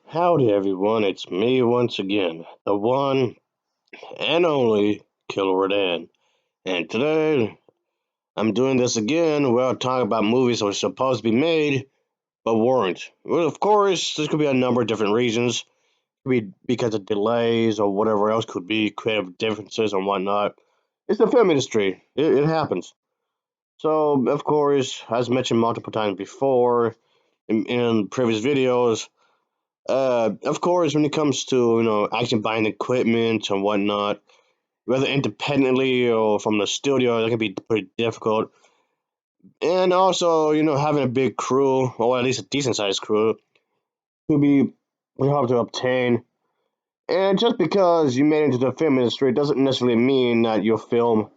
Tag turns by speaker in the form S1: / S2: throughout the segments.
S1: Howdy everyone, it's me once again, the one and only Killer Rodan. And today I'm doing this again where I'll talk about movies that were supposed to be made but weren't. Well, of course, this could be a number of different reasons. It could be because of delays or whatever else could be, creative differences and whatnot. It's the film industry. It happens. So, of course, as mentioned multiple times before in previous videos, of course, when it comes to actually buying equipment and whatnot, whether independently or from the studio, that can be pretty difficult. And also, having a big crew or at least a decent sized crew could be pretty hard to obtain. And just because you made it into the film industry doesn't necessarily mean that your film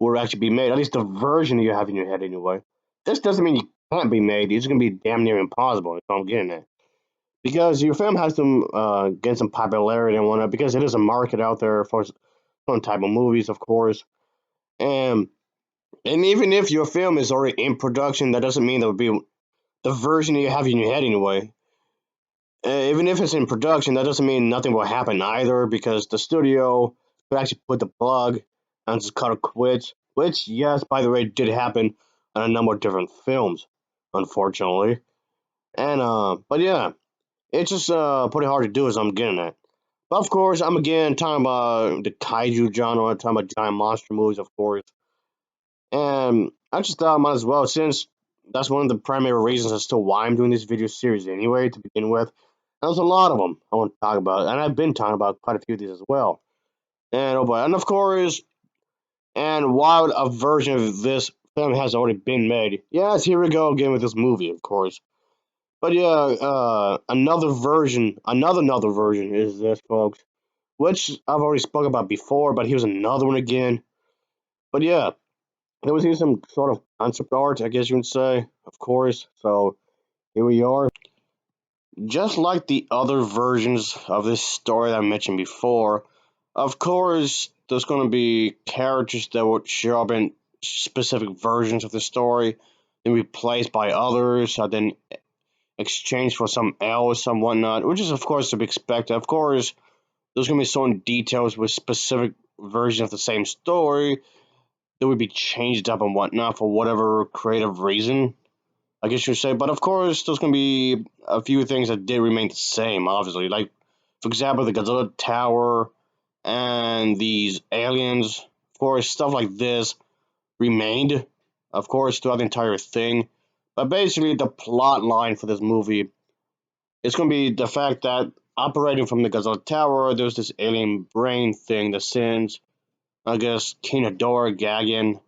S1: will actually be made. At least the version you have in your head, anyway. This doesn't mean you can't be made. It's going to be damn near impossible. If I'm getting at. Because your film has to gain some popularity and whatnot, because it is a market out there for some type of movies, of course. And and even if your film is already in production, that doesn't mean that would be the version you have in your head anyway. Even if it's in production, that doesn't mean nothing will happen either, because the studio could actually put the plug and just cut it quits. Which, yes, by the way, did happen on a number of different films, unfortunately. And but yeah, it's just pretty hard to do, as I'm getting at. But of course, I'm again talking about the kaiju genre, talking about giant monster movies, of course. And I just thought I might as well, since that's one of the primary reasons as to why I'm doing this video series anyway, to begin with. There's a lot of them I want to talk about, and I've been talking about quite a few of these as well. And oh boy, and of course, and while a version of this film has already been made, yes, here we go again with this movie, of course. But yeah, another version is this, folks, which I've already spoken about before, but here's another one again. But yeah, there was even some sort of concept art, I guess you would say, of course. So here we are. Just like the other versions of this story that I mentioned before, of course, there's going to be characters that would show up in specific versions of the story, then replaced by others, and then exchanged for some else and whatnot, which is, of course, to be expected. Of course, there's going to be certain details with specific versions of the same story that would be changed up and whatnot for whatever creative reason, I guess you'd say. But of course, there's going to be a few things that did remain the same, obviously. Like, for example, the Godzilla Tower and these aliens. Of course, stuff like this remained, of course, throughout the entire thing. But basically, the plot line for this movie is going to be the fact that operating from the Godzilla Tower, there's this alien brain thing that sends, I guess, King Ghidorah, Gagan,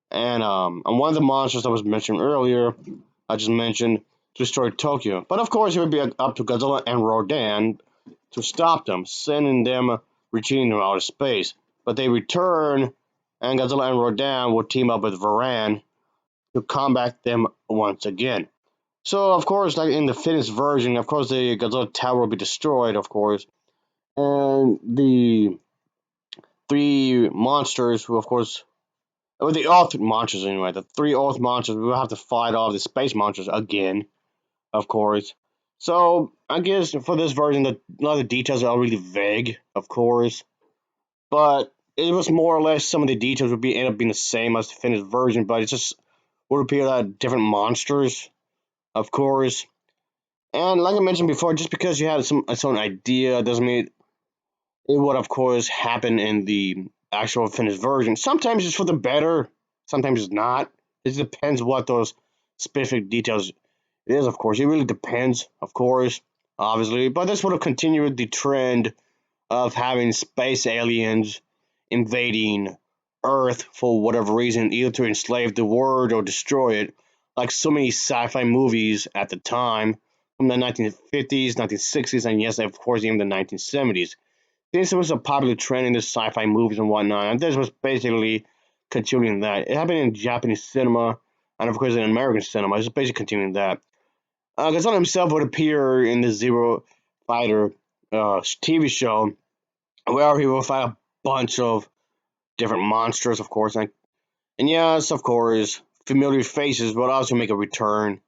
S1: and one of the monsters that was mentioned earlier, I just mentioned, to destroy Tokyo. But of course, it would be up to Godzilla and Rodan to stop them, sending them retreating to outer space. But they return, and Godzilla and Rodan will team up with Varan to combat them once again. So, of course, like in the finished version, of course, the Godzilla Tower will be destroyed, of course, and the three monsters, who, of course, or the Earth monsters anyway, the three Earth monsters, we will have to fight off the space monsters again, of course. So, I guess for this version, a lot of the details are really vague, of course, but it was more or less some of the details would be end up being the same as the finished version, but it just would appear that different monsters, of course. And like I mentioned before, just because you had some a certain idea doesn't mean it would, of course, happen in the actual finished version. Sometimes it's for the better, sometimes it's not. It depends what those specific details it is, of course. It really depends, of course, obviously. But this would have continued the trend of having space aliens invading Earth for whatever reason, either to enslave the world or destroy it, like so many sci-fi movies at the time from the 1950s, 1960s, and yes, of course, even the 1970s. This was a popular trend in the sci-fi movies and whatnot, and this was basically continuing that. It happened in Japanese cinema, and of course in American cinema. It's basically continuing that. Godzilla himself would appear in the Zero Fighter TV show, where he will fight a bunch of different monsters, of course, and yes, of course, familiar faces will also make a return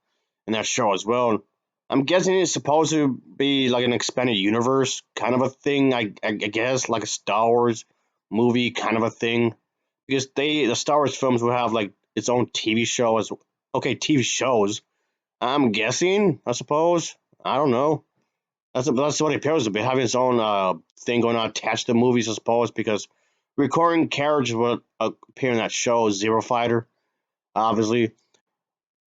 S1: in that show as well. I'm guessing it's supposed to be like an expanded universe kind of a thing. I guess like a Star Wars movie kind of a thing, because the Star Wars films will have like its own TV show as okay TV shows. I'm guessing. I suppose. I don't know. That's what it appears to be, having its own thing going on attached to movies, I suppose, because recurring characters will appear in that show, Zero Fighter, obviously.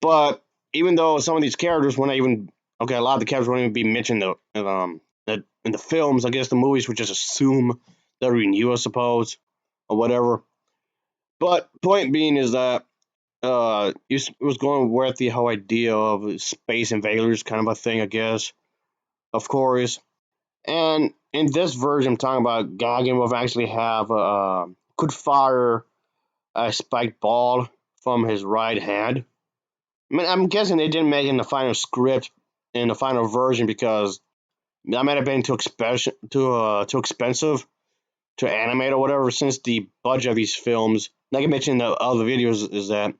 S1: But even though some of these characters were not even okay, a lot of the characters won't even be mentioned in the films. I guess the movies would just assume that we knew, I suppose, or whatever. But point being is that it was going with the whole idea of space invaders, kind of a thing, I guess. Of course, and in this version, I'm talking about Gagan will actually have could fire a spiked ball from his right hand. I mean, I'm guessing they didn't make it in the final script in the final version because that might have been too expensive to animate or whatever. Since the budget of these films, like I mentioned in the other videos, is that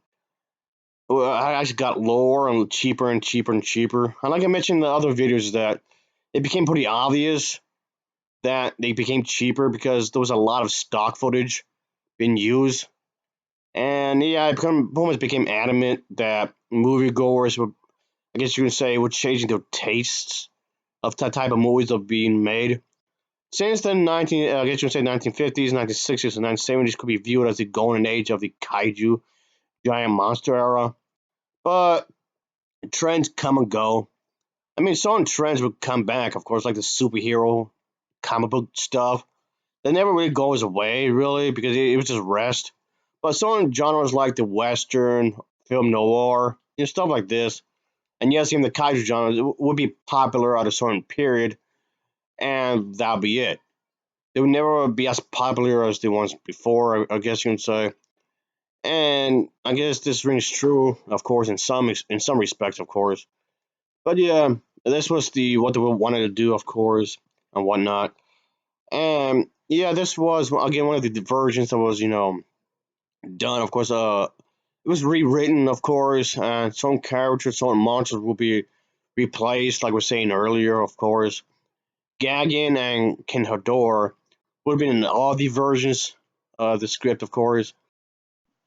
S1: I actually got lower and cheaper and cheaper and cheaper. And like I mentioned in the other videos, that it became pretty obvious that they became cheaper because there was a lot of stock footage being used. And yeah, almost became adamant that moviegoers would, I guess you can say, were changing their tastes of the type of movies that are being made. Since the I guess you can say 1950s, 1960s, and 1970s could be viewed as the golden age of the kaiju giant monster era. But trends come and go. I mean, certain trends would come back, of course, like the superhero comic book stuff. That never really goes away, really, because it was just rest. But certain genres like the western, film noir, stuff like this, and yes, even the kaiju genre would be popular at a certain period, and that'll be it. They would never be as popular as the ones before, I guess you can say. And I guess this rings true, of course, in some respects, of course. But yeah, this was the what they wanted to do, of course, and whatnot. And yeah, this was again one of the versions that was done. Of course, it was rewritten, of course, and some characters, some monsters will be replaced, like we are saying earlier, of course. Gagan and Ken Hodor would have been in all the versions of the script, of course.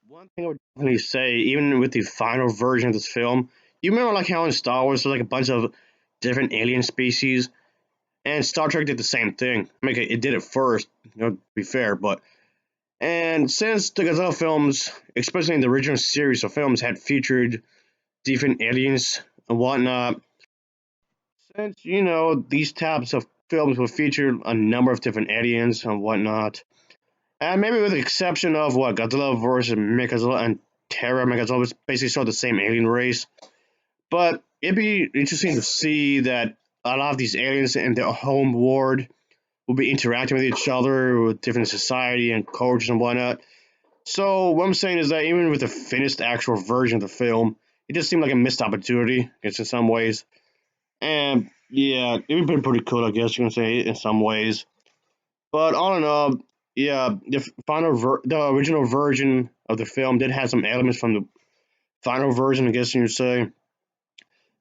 S1: One thing I would definitely say, even with the final version of this film, you remember like how in Star Wars there's like a bunch of different alien species, and Star Trek did the same thing. I mean, it did it first, to be fair, but and since the Godzilla films, especially in the original series of films, had featured different aliens and whatnot, since these types of films would feature a number of different aliens and whatnot, and maybe with the exception of what Godzilla versus Mechagodzilla and Terra Mechagodzilla was basically sort of the same alien race, but it'd be interesting to see that a lot of these aliens in their home world will be interacting with each other with different society and cultures and whatnot. So what I'm saying is that even with the finished actual version of the film, it just seemed like a missed opportunity, I guess, in some ways. And yeah, it would have been pretty cool, I guess you can say, in some ways. But all in all, yeah, the original version of the film did have some elements from the final version, I guess you would say.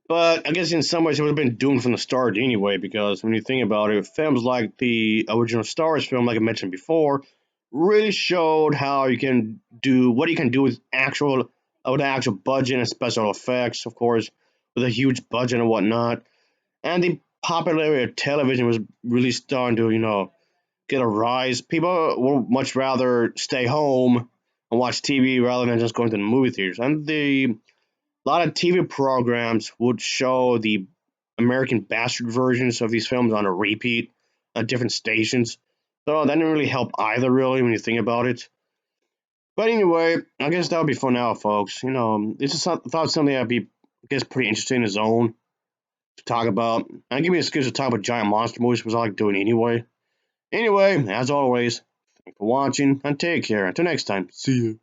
S1: But I guess in some ways it would have been doomed from the start anyway, because when you think about it, films like the original Star Wars film, like I mentioned before, really showed how you can do what you can do with actual budget and special effects, of course, with a huge budget and whatnot. And the popularity of television was really starting to, get a rise. People would much rather stay home and watch TV rather than just going to the movie theaters. And a lot of TV programs would show the American Bastard versions of these films on a repeat on different stations. So that didn't really help either, really, when you think about it. But anyway, I guess that would be for now, folks. It's just thought something that'd be, I guess, pretty interesting in its own to talk about. And give me an excuse to talk about giant monster movies, because I like doing it anyway. Anyway, as always, thanks for watching and take care. Until next time, see you.